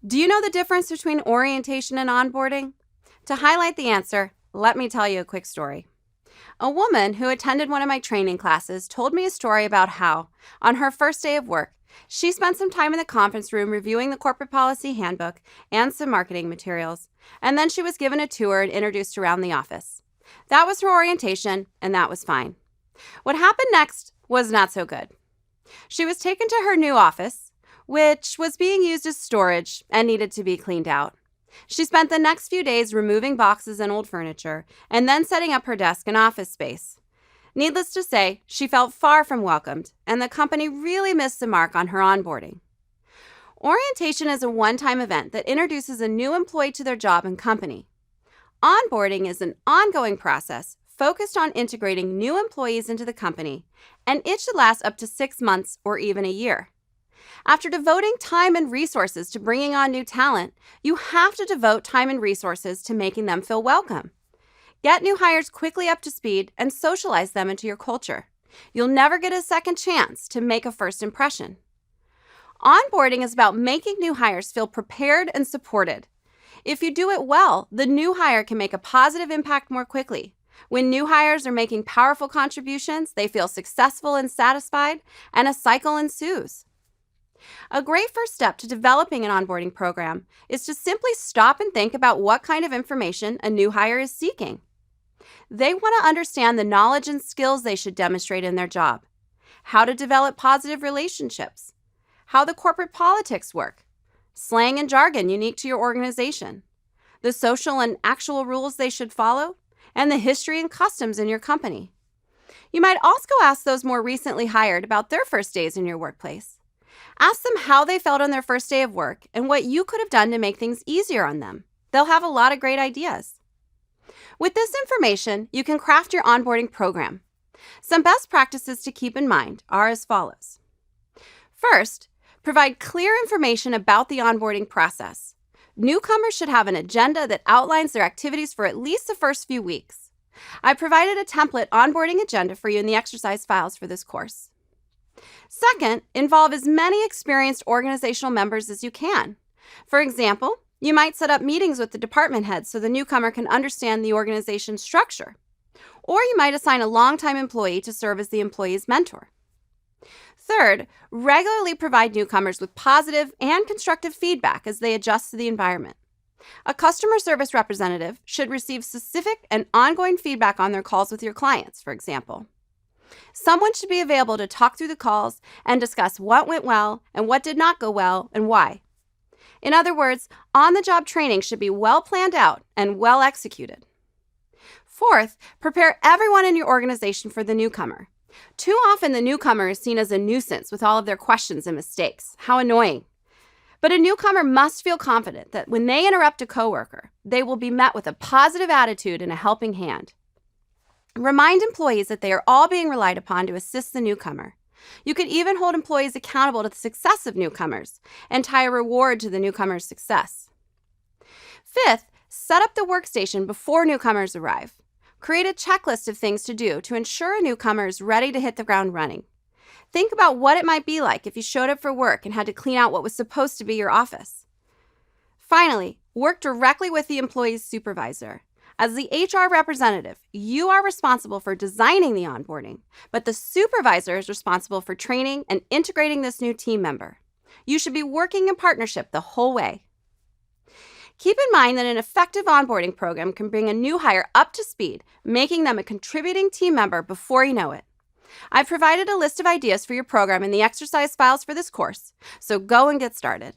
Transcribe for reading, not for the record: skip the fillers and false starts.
Do you know the difference between orientation and onboarding? To highlight the answer, let me tell you a quick story. A woman who attended one of my training classes told me a story about how, on her first day of work, she spent some time in the conference room reviewing the corporate policy handbook and some marketing materials, and then she was given a tour and introduced around the office. That was her orientation, and that was fine. What happened next was not so good. She was taken to her new office, which was being used as storage and needed to be cleaned out. She spent the next few days removing boxes and old furniture, and then setting up her desk and office space. Needless to say, she felt far from welcomed, and the company really missed the mark on her onboarding. Orientation is a one-time event that introduces a new employee to their job and company. Onboarding is an ongoing process focused on integrating new employees into the company, and it should last up to 6 months or even a year. After devoting time and resources to bringing on new talent, you have to devote time and resources to making them feel welcome. Get new hires quickly up to speed and socialize them into your culture. You'll never get a second chance to make a first impression. Onboarding is about making new hires feel prepared and supported. If you do it well, the new hire can make a positive impact more quickly. When new hires are making powerful contributions, they feel successful and satisfied, and a cycle ensues. A great first step to developing an onboarding program is to simply stop and think about what kind of information a new hire is seeking. They want to understand the knowledge and skills they should demonstrate in their job, how to develop positive relationships, how the corporate politics work, slang and jargon unique to your organization, the social and actual rules they should follow, and the history and customs in your company. You might also ask those more recently hired about their first days in your workplace. Ask them how they felt on their first day of work and what you could have done to make things easier on them. They'll have a lot of great ideas. With this information, you can craft your onboarding program. Some best practices to keep in mind are as follows. First, provide clear information about the onboarding process. Newcomers should have an agenda that outlines their activities for at least the first few weeks. I provided a template onboarding agenda for you in the exercise files for this course. Second, involve as many experienced organizational members as you can. For example, you might set up meetings with the department heads so the newcomer can understand the organization's structure. Or you might assign a longtime employee to serve as the employee's mentor. Third, regularly provide newcomers with positive and constructive feedback as they adjust to the environment. A customer service representative should receive specific and ongoing feedback on their calls with your clients, for example. Someone should be available to talk through the calls and discuss what went well and what did not go well and why. In other words, on-the-job training should be well planned out and well executed. Fourth, prepare everyone in your organization for the newcomer. Too often, the newcomer is seen as a nuisance with all of their questions and mistakes. How annoying. But a newcomer must feel confident that when they interrupt a coworker, they will be met with a positive attitude and a helping hand. Remind employees that they are all being relied upon to assist the newcomer. You could even hold employees accountable to the success of newcomers and tie a reward to the newcomer's success. Fifth, set up the workstation before newcomers arrive. Create a checklist of things to do to ensure a newcomer is ready to hit the ground running. Think about what it might be like if you showed up for work and had to clean out what was supposed to be your office. Finally, work directly with the employee's supervisor. As the HR representative, you are responsible for designing the onboarding, but the supervisor is responsible for training and integrating this new team member. You should be working in partnership the whole way. Keep in mind that an effective onboarding program can bring a new hire up to speed, making them a contributing team member before you know it. I've provided a list of ideas for your program in the exercise files for this course, so go and get started.